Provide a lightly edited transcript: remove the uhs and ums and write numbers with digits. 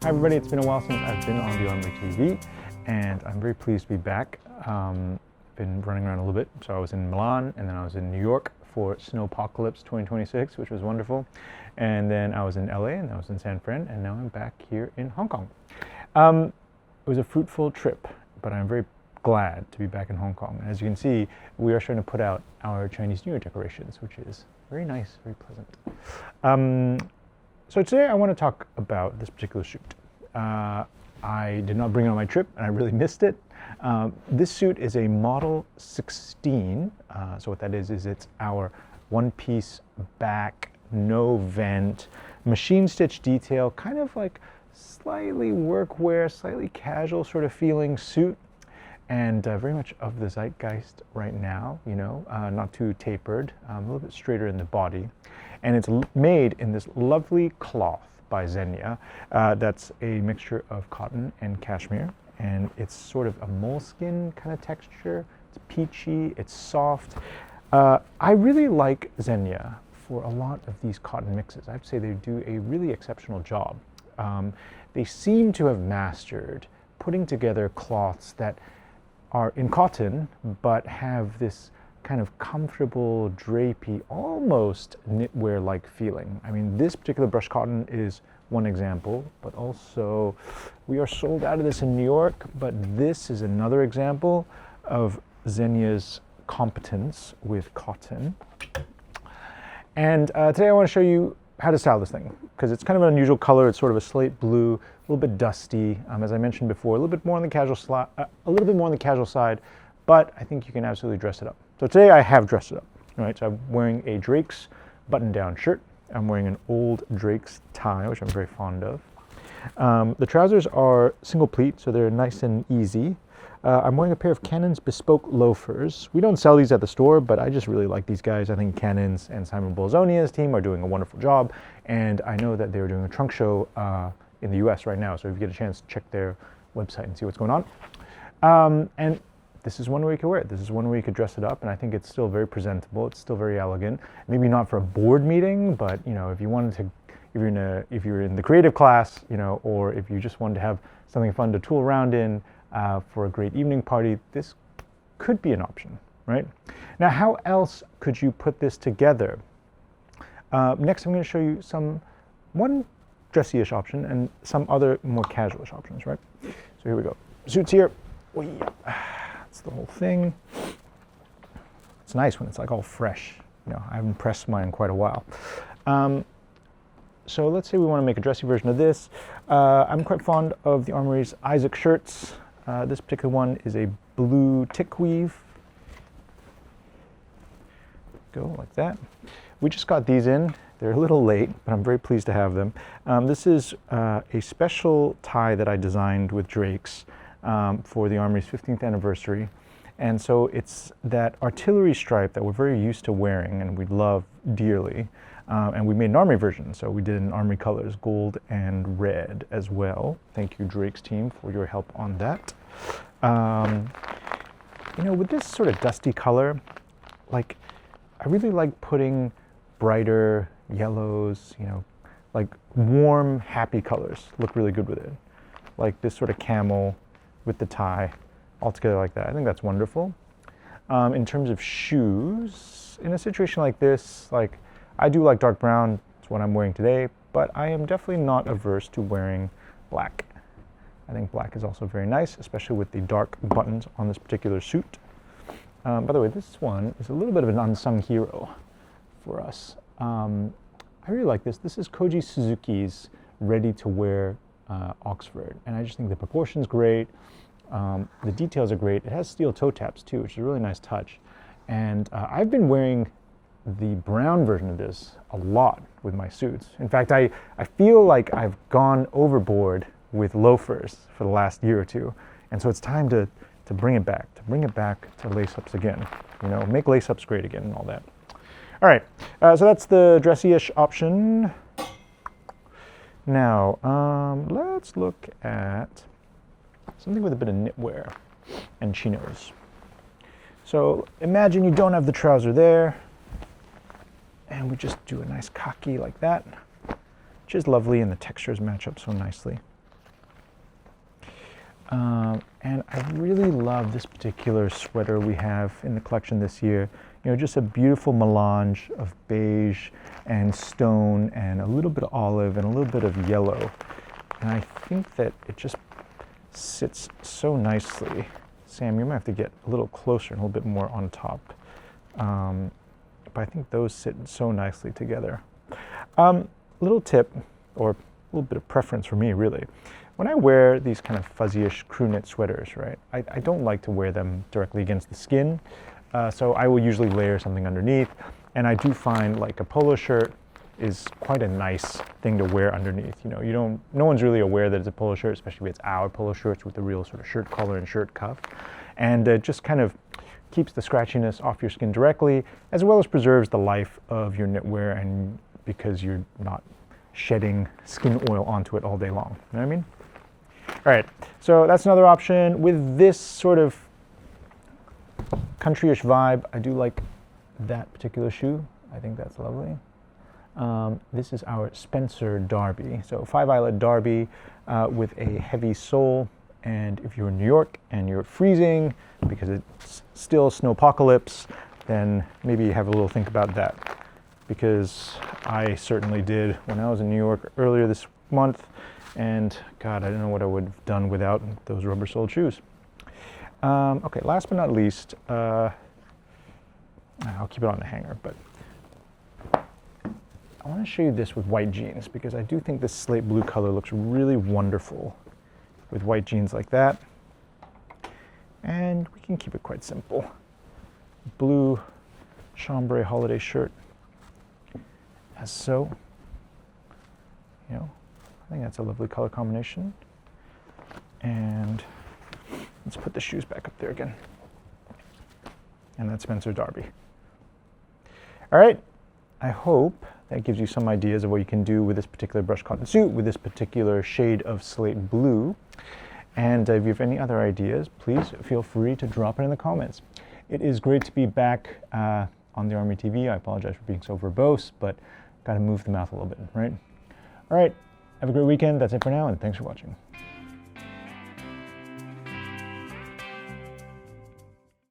Hi everybody, it's been a while since I've been on the Armoury TV, and I'm very pleased to be back. Been running around a little bit, so I was in Milan, and then I was in New York for Snowpocalypse 2026, which was wonderful. And then I was in LA, and I was in San Fran, and now I'm back here in Hong Kong. It was a fruitful trip, but I'm very glad to be back in Hong Kong. As you can see, we are starting to put out our Chinese New Year decorations, which is very nice, very pleasant. So today I want to talk about this particular suit. I did not bring it on my trip, and I really missed it. This suit is a Model 16. So what that is it's our one-piece back, no vent, machine stitch detail, kind of like slightly workwear, slightly casual sort of feeling suit, and very much of the zeitgeist right now, you know, not too tapered, a little bit straighter in the body. And it's made in this lovely cloth by Xenia. That's a mixture of cotton and cashmere, and it's sort of a moleskin kind of texture. It's peachy, it's soft. I really like Xenia for a lot of these cotton mixes. I'd say they do a really exceptional job. They seem to have mastered putting together cloths that are in cotton, but have this kind of comfortable, drapey, almost knitwear-like feeling. I mean, this particular brush cotton is one example, but also we are sold out of this in New York, but this is another example of Xenia's competence with cotton. And today I want to show you how to style this thing, because it's kind of an unusual color. It's sort of a slate blue, a little bit dusty, as I mentioned before, a little bit more on the casual side, but I think you can absolutely dress it up. So today I have dressed it up. All right, so I'm wearing a Drake's button-down shirt. I'm wearing an old Drake's tie, which I'm very fond of. The trousers are single pleat, so they're nice and easy. I'm wearing a pair of Cannon's bespoke loafers. We don't sell these at the store, but I just really like these guys. I think Cannon's and Simon Bolzonia's team are doing a wonderful job, and I know that they're doing a trunk show in the US right now, so if you get a chance, check their website and see what's going on. And this is one way you could wear it. This is one way you could dress it up, and I think it's still very presentable. It's still very elegant. Maybe not for a board meeting, but you know, if you wanted to, if you're in the creative class, you know, or if you just wanted to have something fun to tool around in for a great evening party, this could be an option, right? Now, how else could you put this together? Next, I'm going to show you one dressy-ish option and some other more casual-ish options, right? So here we go. Suits here. That's the whole thing. It's nice when it's like all fresh. You know, I haven't pressed mine in quite a while. So let's say we want to make a dressy version of this. I'm quite fond of the Armoury's Isaac shirts. This particular one is a blue tick weave. Go like that. We just got these in. They're a little late, but I'm very pleased to have them. This is a special tie that I designed with Drake's for the Armoury's 15th anniversary. And so it's that artillery stripe that we're very used to wearing and we love dearly. And we made an Armoury version, so we did it in Armoury colors, gold and red as well. Thank you, Drake's team, for your help on that. You know, with this sort of dusty color, like, I really like putting brighter yellows, you know, like warm, happy colors look really good with it. Like this sort of camel with the tie, all together like that. I think that's wonderful. In terms of shoes, in a situation like this, like, I do like dark brown. It's what I'm wearing today, but I am definitely not averse to wearing black. I think black is also very nice, especially with the dark buttons on this particular suit. By the way, this one is a little bit of an unsung hero for us. I really like this. This is Koji Suzuki's ready-to-wear Oxford, and I just think the proportion's great. The details are great. It has steel toe taps too, which is a really nice touch. And I've been wearing the brown version of this a lot with my suits. In fact, I feel like I've gone overboard with loafers for the last year or two, and so it's time to bring it back, to lace-ups again. You know, make lace-ups great again and all that. All right, so that's the dressy-ish option. Now, let's look at something with a bit of knitwear and chinos. So imagine you don't have the trouser there, and we just do a nice khaki like that, which is lovely, and the textures match up so nicely. And I really love this particular sweater we have in the collection this year. You know, just a beautiful melange of beige and stone and a little bit of olive and a little bit of yellow. And I think that it just sits so nicely. Sam, you might have to get a little closer and a little bit more on top. But I think those sit so nicely together. Little tip, or a little bit of preference for me really. When I wear these kind of fuzzy-ish crew knit sweaters, right, I don't like to wear them directly against the skin. So I will usually layer something underneath. And I do find like a polo shirt is quite a nice thing to wear underneath. You know, no one's really aware that it's a polo shirt, especially if it's our polo shirts with the real sort of shirt collar and shirt cuff. And it just kind of keeps the scratchiness off your skin directly, as well as preserves the life of your knitwear, and because you're not shedding skin oil onto it all day long. You know what I mean? All right, so that's another option. With this sort of country-ish vibe, I do like that particular shoe. I think that's lovely. This is our Spenser Derby. So 5-eyelet Derby with a heavy sole. And if you're in New York and you're freezing because it's still snowpocalypse, then maybe have a little think about that. Because I certainly did when I was in New York earlier this month. And God, I don't know what I would have done without those rubber-soled shoes. Okay, last but not least, I'll keep it on the hanger, but I want to show you this with white jeans because I do think this slate blue color looks really wonderful with white jeans like that. And we can keep it quite simple. Blue chambray holiday shirt, as so. You know, I think that's a lovely color combination. And let's put the shoes back up there again. And that's Spenser Derby. All right, I hope that gives you some ideas of what you can do with this particular brushed cotton suit, with this particular shade of slate blue. And if you have any other ideas, please feel free to drop it in the comments. It is great to be back on the Armoury TV. I apologize for being so verbose, but got to move the mouth a little bit, right? All right, have a great weekend. That's it for now, and thanks for watching.